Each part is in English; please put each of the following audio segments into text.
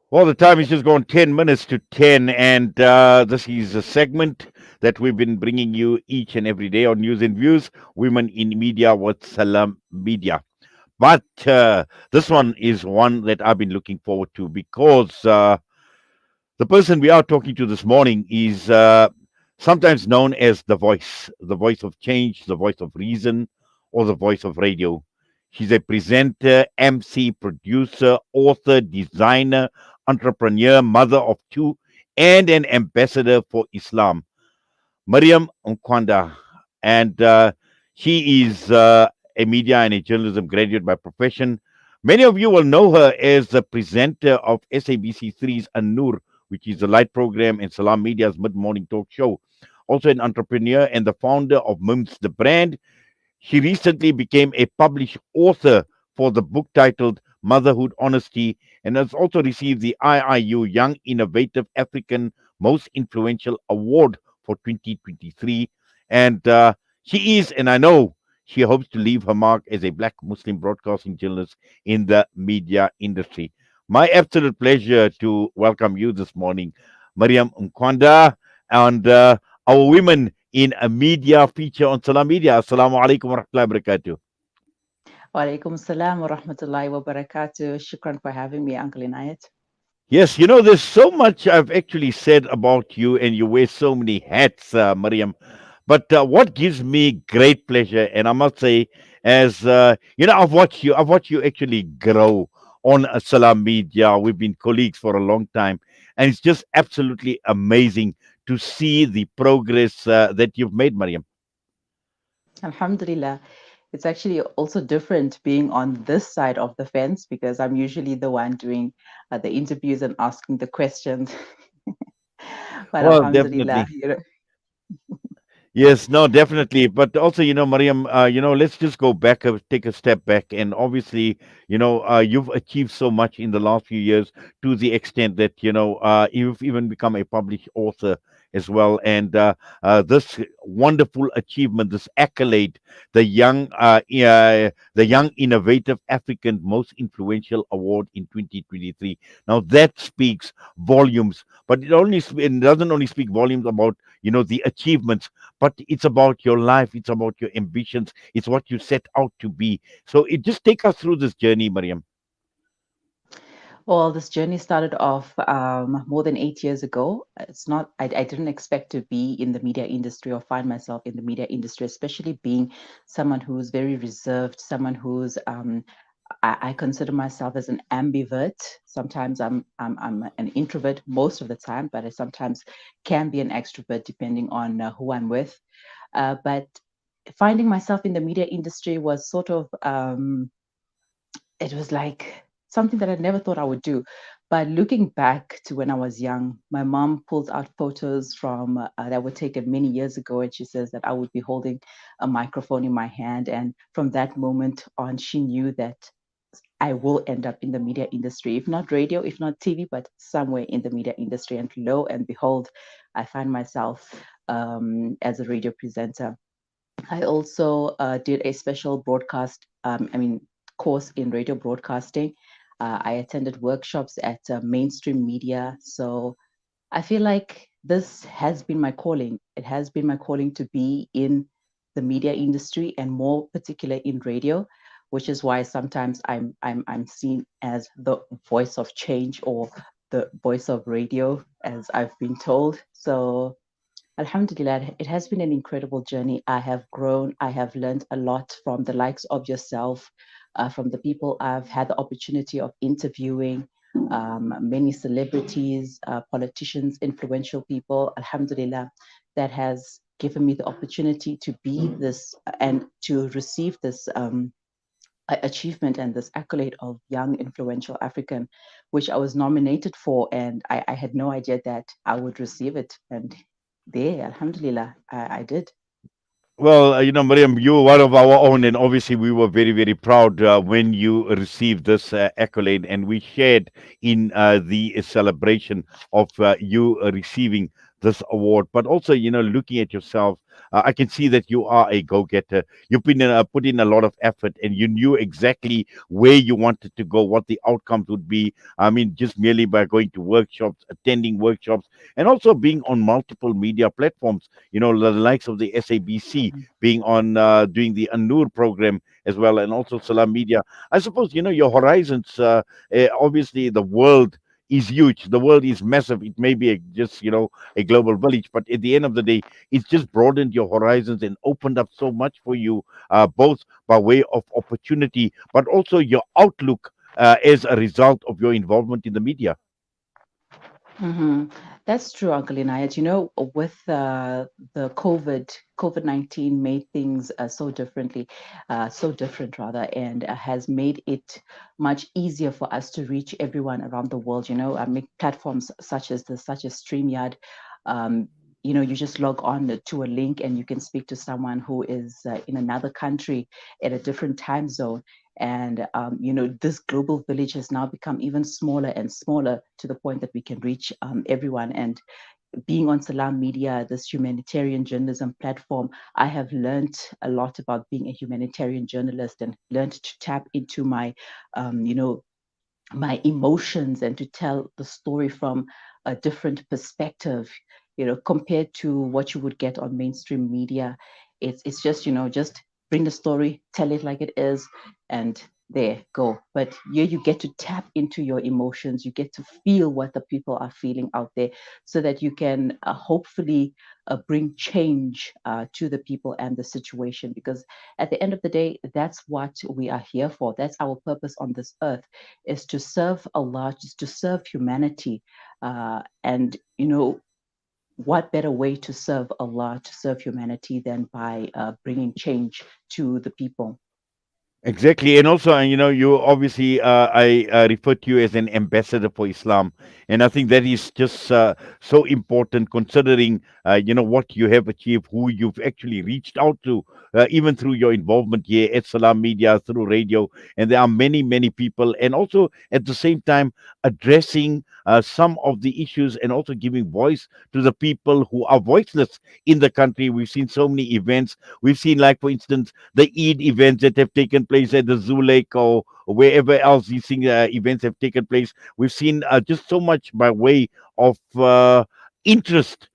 Well, the time is just gone 10 minutes to 10, and this is a segment that we've been bringing you each and every day on News and Views, Women in Media with Salam Media. But this one is one that I've been looking forward to because the person we are talking to this morning is sometimes known as the voice of change, the voice of reason, or the voice of radio. She's a presenter, MC, producer, author, designer, entrepreneur, mother of two, and an ambassador for Islam. Maryam Mkwanda. And she is a media and a journalism graduate by profession. Many of you will know her as the presenter of SABC 3's An-Noor, which is the light program and Salam Media's mid-morning talk show. Also an entrepreneur and the founder of MIMS, the brand. She recently became a published author for the book titled Motherhood Honesty and has also received the IIU Young Innovative African Most Influential Award for 2023. And she is, and I know she hopes to leave her mark as a black Muslim broadcasting journalist in the media industry. My absolute pleasure to welcome you this morning, Maryam Mkwanda, and our women in a media feature on Salam Media. Assalamu alaikum wa rahmatullahi wa barakatuh. Walaikum salam wa rahmatullahi wa barakatuh. Shukran for having me, Uncle Inayat. Yes, there's so much I've actually said about you, and you wear so many hats, Maryam. But what gives me great pleasure, and I must say, as I've watched you actually grow on Salam Media. We've been colleagues for a long time, and it's just absolutely amazing to see the progress that you've made, Maryam. Alhamdulillah. It's actually also different being on this side of the fence because I'm usually the one doing the interviews and asking the questions. But Well, Alhamdulillah, definitely. Yes, no, definitely. But also, Mariam, let's just go back, take a step back. And obviously, you've achieved so much in the last few years to the extent that, you've even become a published author as well. And this wonderful achievement, this accolade, the Young Innovative African Most Influential Award in 2023. Now, that speaks volumes, but it doesn't only speak volumes about, the achievements, but it's about your life, it's about your ambitions, it's what you set out to be. So it just take us through this journey, Mariam. well, this journey started off more than 8 years ago. I didn't expect to be in the media industry or find myself in the media industry, especially being someone who's very reserved, someone who's I consider myself as an ambivert. Sometimes I'm an introvert most of the time, but I sometimes can be an extrovert depending on who I'm with. But finding myself in the media industry was sort of it was like something that I never thought I would do. But looking back to when I was young, my mom pulled out photos from that were taken many years ago, and she says that I would be holding a microphone in my hand. And from that moment on, she knew that I will end up in the media industry, if not radio, if not TV, but somewhere in the media industry. And lo and behold, I find myself as a radio presenter. I also did a special broadcast, course in radio broadcasting. I attended workshops at mainstream media. So I feel like this has been my calling. It has been my calling to be in the media industry and more particular in radio, which is why sometimes I'm seen as the voice of change or the voice of radio, as I've been told. So Alhamdulillah, it has been an incredible journey. I have grown, I have learned a lot from the likes of yourself, from the people I've had the opportunity of interviewing, many celebrities, politicians, influential people. Alhamdulillah, that has given me the opportunity to be this and to receive this achievement and this accolade of Young Influential African, which I was nominated for, and I had no idea that I would receive it. And there, Alhamdulillah, I did. Well, Mariam, you were one of our own, and obviously we were very, very proud when you received this accolade, and we shared in the celebration of you receiving this award, but also, looking at yourself, I can see that you are a go-getter. You've been put in a lot of effort, and you knew exactly where you wanted to go, what the outcomes would be. I mean, just merely by going to workshops, attending workshops, and also being on multiple media platforms. The likes of the SABC, being on doing the Anur program as well, and also Salam Media. I suppose your horizons. Obviously, the world is huge. The world is massive. It may be just a global village, but at the end of the day, it's just broadened your horizons and opened up so much for you, both by way of opportunity, but also your outlook as a result of your involvement in the media. hmm That's true, Uncle Inayat. With the COVID-19 made things so different rather, and has made it much easier for us to reach everyone around the world. Make platforms such as StreamYard. Um, you just log on to a link and you can speak to someone who is in another country at a different time zone. And this global village has now become even smaller and smaller to the point that we can reach everyone. And being on Salam Media, this humanitarian journalism platform, I have learned a lot about being a humanitarian journalist and learned to tap into um, you know, my emotions and to tell the story from a different perspective, compared to what you would get on mainstream media. It's just, just bring the story, tell it like it is, and there go. But here you get to tap into your emotions, you get to feel what the people are feeling out there, so that you can hopefully bring change to the people and the situation. Because at the end of the day, that's what we are here for. That's our purpose on this earth, is to serve Allah, just to serve humanity. And, what better way to serve Allah, to serve humanity, than by bringing change to the people? Exactly, and also, you obviously, I refer to you as an ambassador for Islam, and I think that is just so important, considering what you have achieved, who you've actually reached out to, even through your involvement here at Salam Media, through radio, and there are many, many people, and also at the same time addressing some of the issues, and also giving voice to the people who are voiceless in the country. We've seen so many events. We've seen, like for instance, the Eid events that have taken place at the Zoo Lake, or wherever else these events have taken place. We've seen just so much by way of interest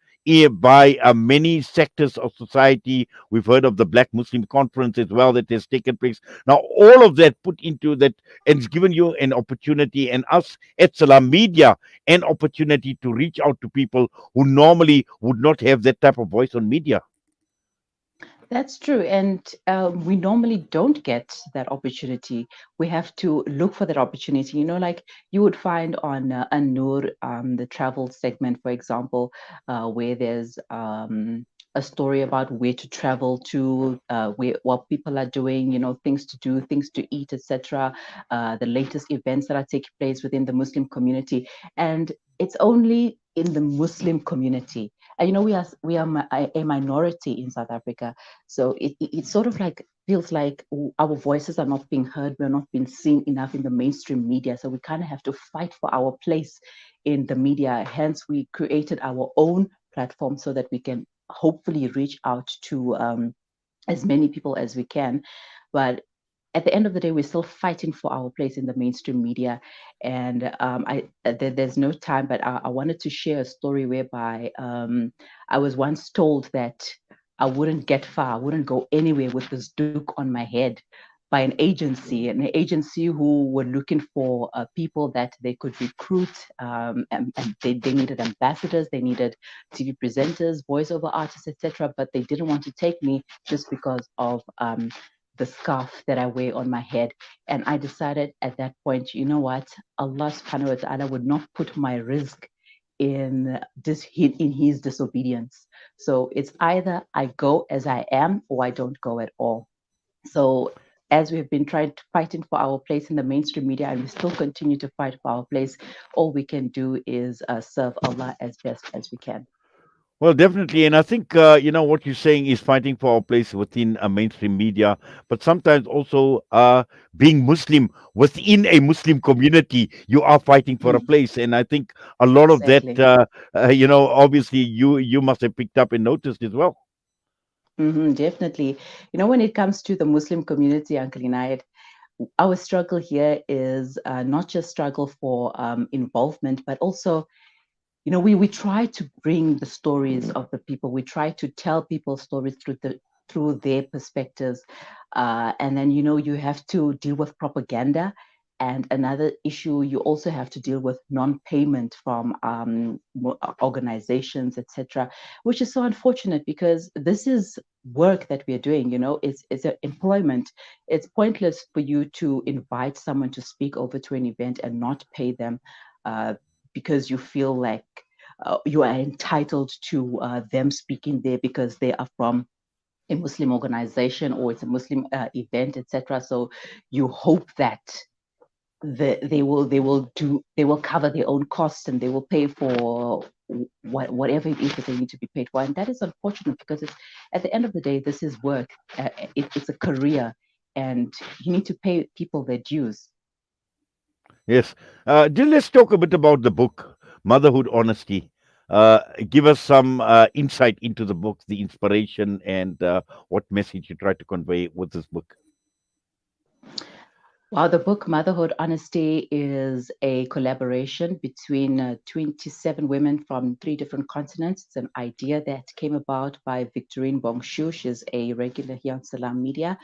by many sectors of society. We've heard of the Black Muslim Conference as well that has taken place. Now, all of that put into that, and it's given you an opportunity, and us at Salam Media, an opportunity to reach out to people who normally would not have that type of voice on media. That's true. And we normally don't get that opportunity. We have to look for that opportunity. Like you would find on Anur, the travel segment, for example, where there's a story about where to travel to, what people are doing, things to do, things to eat, etc. The latest events that are taking place within the Muslim community. And it's only in the Muslim community. And we are a minority in South Africa, so it sort of like feels like our voices are not being heard, we're not being seen enough in the mainstream media. So we kind of have to fight for our place in the media. Hence, we created our own platform so that we can hopefully reach out to as many people as we can. But at the end of the day, we're still fighting for our place in the mainstream media. And there's no time, but I wanted to share a story whereby I was once told that I wouldn't get far, I wouldn't go anywhere with this duke on my head, by an agency who were looking for people that they could recruit, and they needed ambassadors, they needed TV presenters, voiceover artists, etc. But they didn't want to take me just because of the scarf that I wear on my head. And I decided at that point, you know what? Allah subhanahu wa ta'ala would not put my risk in his disobedience. So it's either I go as I am or I don't go at all. So as we've been trying to fighting for our place in the mainstream media, and we still continue to fight for our place, all we can do is serve Allah as best as we can. Well, definitely, and I think what you're saying is fighting for our place within mainstream media, but sometimes also being Muslim within a Muslim community, you are fighting for a Mm, place, and I think a lot of that, exactly. obviously you must have picked up and noticed as well. Definitely. When it comes to the Muslim community, Uncle Inayat, our struggle here is not just struggle for involvement, but also we try to bring the stories of the people. We try to tell people stories through their perspectives, and then you have to deal with propaganda. And another issue, you also have to deal with non-payment from organizations, etc., which is so unfortunate because this is work that we are doing. It's an employment. It's pointless for you to invite someone to speak over to an event and not pay them. Because you feel like you are entitled to them speaking there because they are from a Muslim organization or it's a Muslim event, etc. So you hope that they will cover their own costs and they will pay for whatever it is that they need to be paid for, and that is unfortunate because it's at the end of the day this is work. It's a career, and you need to pay people their dues. Yes. Jill, let's talk a bit about the book, Motherhood Honesty. Uh, Give us some insight into the book, the inspiration, and what message you try to convey with this book. Wow, the book Motherhood Honesty is a collaboration between 27 women from three different continents. It's an idea that came about by Victorine Bongshu. She's a regular here on Salam Media.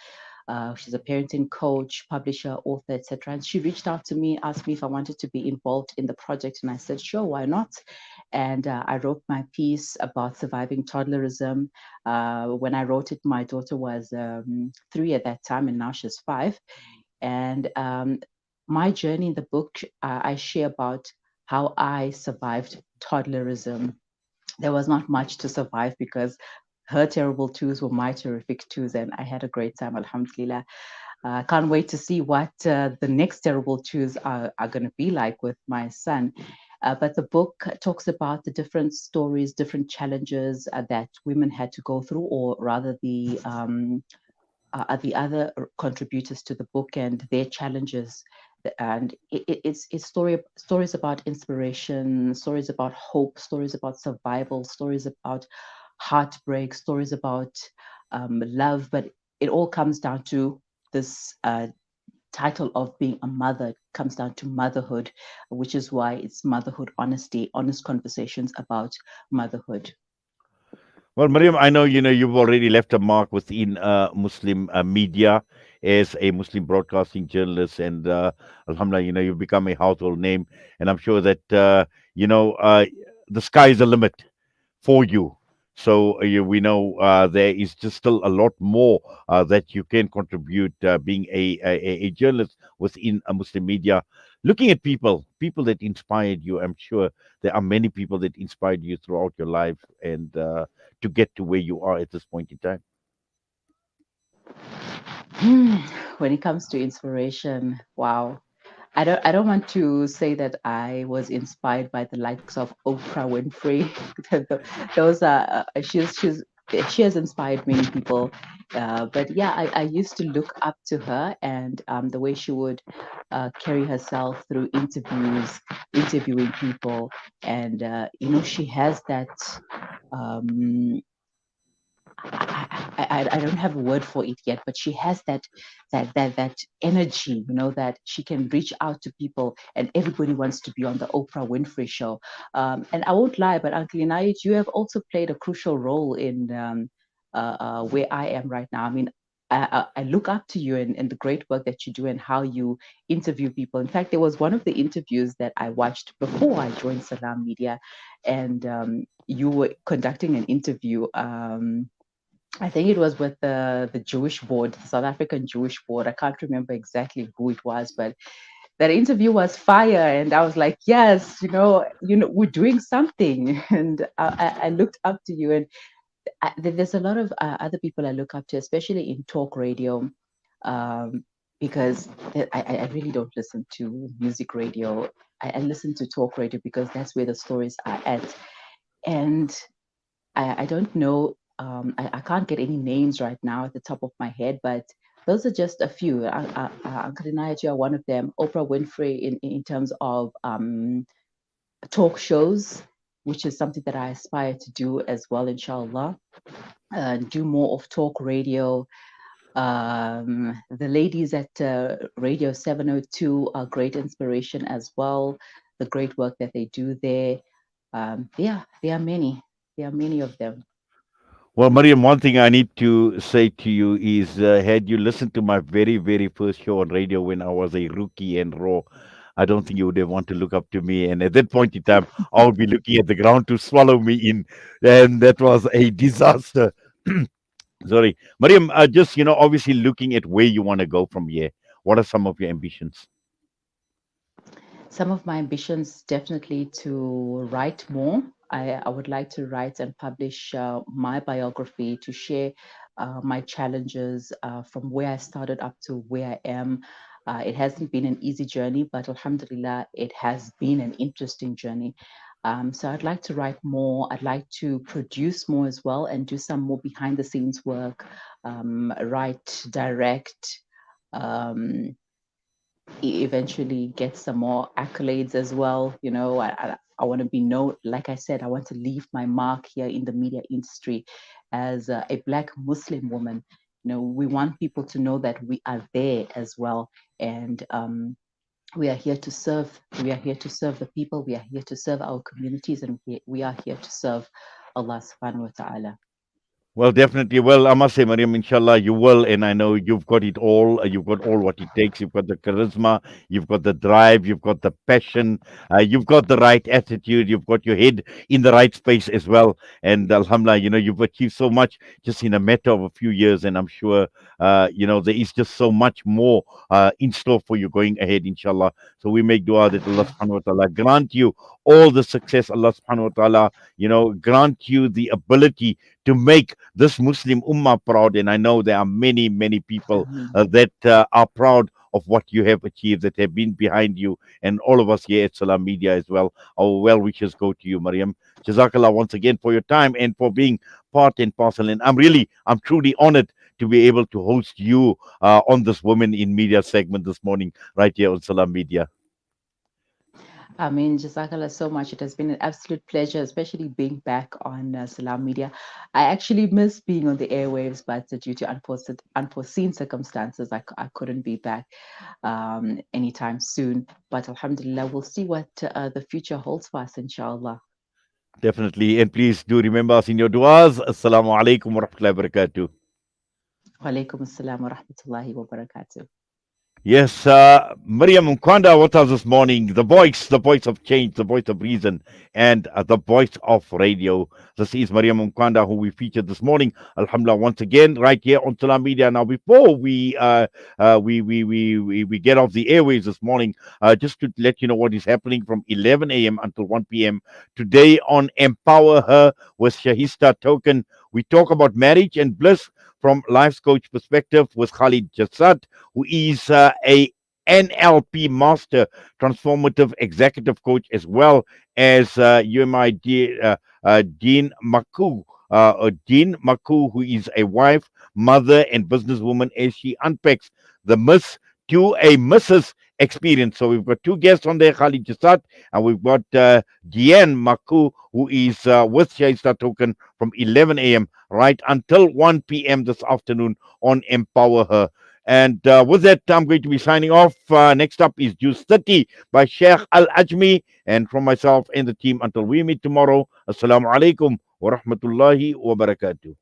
She's a parenting coach, publisher, author, etc. And she reached out to me, asked me if I wanted to be involved in the project. And I said, sure, why not? And I wrote my piece about surviving toddlerism. When I wrote it, my daughter was 3 at that time, and now she's 5. And my journey in the book, I share about how I survived toddlerism. There was not much to survive because her terrible twos were my terrific twos, and I had a great time, alhamdulillah. I can't wait to see what the next terrible twos are going to be like with my son. But the book talks about the different stories, different challenges that women had to go through, or rather the other contributors to the book and their challenges. And it's stories about inspiration, stories about hope, stories about survival, stories about heartbreak, stories about love. But it all comes down to this title of being a mother. It comes down to motherhood, which is why it's Motherhood Honesty, honest conversations about motherhood. Well, Mariam, I know you've already left a mark within Muslim media as a Muslim broadcasting journalist, and Alhamdulillah, you've become a household name, and I'm sure that the sky is the limit for you. So we know there is just still a lot more that you can contribute being a journalist within a Muslim media. Looking at people that inspired you, I'm sure there are many people that inspired you throughout your life and to get to where you are at this point in time. When it comes to inspiration, wow. I don't want to say that I was inspired by the likes of Oprah Winfrey. Those are she has inspired many people. But yeah, I used to look up to her and the way she would carry herself through interviews, interviewing people, and she has that. Um, I don't have a word for it yet, but she has that energy, that she can reach out to people, and everybody wants to be on the Oprah Winfrey show. And I won't lie, but Uncle Inayat, you have also played a crucial role in where I am right now. I mean, I look up to you and the great work that you do and how you interview people. In fact, there was one of the interviews that I watched before I joined Salam Media, and you were conducting an interview. I think it was with the Jewish board, the South African Jewish board. I can't remember exactly who it was, but that interview was fire, and I was like, yes, we're doing something. And I looked up to you, and there's a lot of other people I look up to, especially in talk radio, um, because I really don't listen to music radio. I listen to talk radio because that's where the stories are at, and I don't know. I can't get any names right now at the top of my head, but those are just a few. Uncle Inayat, you are one of them. Oprah Winfrey, in terms of talk shows, which is something that I aspire to do as well, inshallah. Do more of talk radio. The ladies at Radio 702 are great inspiration as well. The great work that they do there. Yeah, there are many. There are many of them. Well, Mariam, one thing I need to say to you is had you listened to my very, very first show on radio when I was a rookie and raw, I don't think you would have want to look up to me. And at that point in time, I would be looking at the ground to swallow me in. And that was a disaster. Sorry. Mariam, just, obviously looking at where you want to go from here. What are some of your ambitions? Some of my ambitions definitely to write more. I would like to write and publish my biography to share my challenges from where I started up to where I am. It hasn't been an easy journey, but Alhamdulillah, it has been an interesting journey. So I'd like to write more. I'd like to produce more as well and do some more behind the scenes work, write, direct. Um, eventually get some more accolades as well. I want to be known, like I said, I want to leave my mark here in the media industry as a Black Muslim woman. We want people to know that we are there as well. And we are here to serve. We are here to serve the people. We are here to serve our communities. And we are here to serve Allah subhanahu wa ta'ala. Well, definitely. Well, I must say, Mariam, inshallah, you will. And I know you've got it all. You've got all what it takes. You've got the charisma, you've got the drive, you've got the passion, you've got the right attitude, you've got your head in the right space as well. And Alhamdulillah, you've achieved so much just in a matter of a few years. And I'm sure, there is just so much more in store for you going ahead, inshallah. So we make dua that Allah subhanahu wa ta'ala grant you all the success. Allah subhanahu wa ta'ala, grant you the ability to make this Muslim Ummah proud. And I know there are many, many people Ameen. that are proud of what you have achieved, that have been behind you, and all of us here at Salam Media as well. Our well wishes go to you, Mariam. Jazakallah once again for your time and for being part and parcel. And I'm truly honored to be able to host you on this Women in Media segment this morning, right here on Salam Media. I mean, Jazakallah so much. It has been an absolute pleasure, especially being back on Salam Media. I actually miss being on the airwaves, but due to unforeseen circumstances, I couldn't be back anytime soon. But Alhamdulillah, we'll see what the future holds for us, inshallah. Definitely. And please do remember us in your du'as. Assalamu alaikum wa rahmatullahi wa barakatuh. Wa alaikum assalam wa rahmatullahi wa barakatuh. Yes, Maryam Mkwanda with us this morning, the voice of change, the voice of reason, and the voice of radio. This is Maryam Mkwanda, who we featured this morning. Alhamdulillah, once again, right here on Salam Media. Now, before we get off the airwaves this morning, just to let you know what is happening from 11 a.m. until 1 p.m. today on Empower Her with Shahista Token. We talk about marriage and bliss from life's coach perspective with Khalid Jassad, who is a NLP master, transformative executive coach, as well as UMI Dean Maku. Dean Maku, who is a wife, mother, and businesswoman, as she unpacks the Miss to a Mrs. experience. So we've got two guests on there, Khalid Jassad, and we've got Deanne Maku, who is with Shaista Token from 11 a.m. right until 1 p.m. this afternoon on Empower Her. And with that, I'm going to be signing off. Next up is Juice 30 by Sheikh Al Ajmi. And from myself and the team, until we meet tomorrow, Assalamu alaikum wa rahmatullahi wa barakatuh.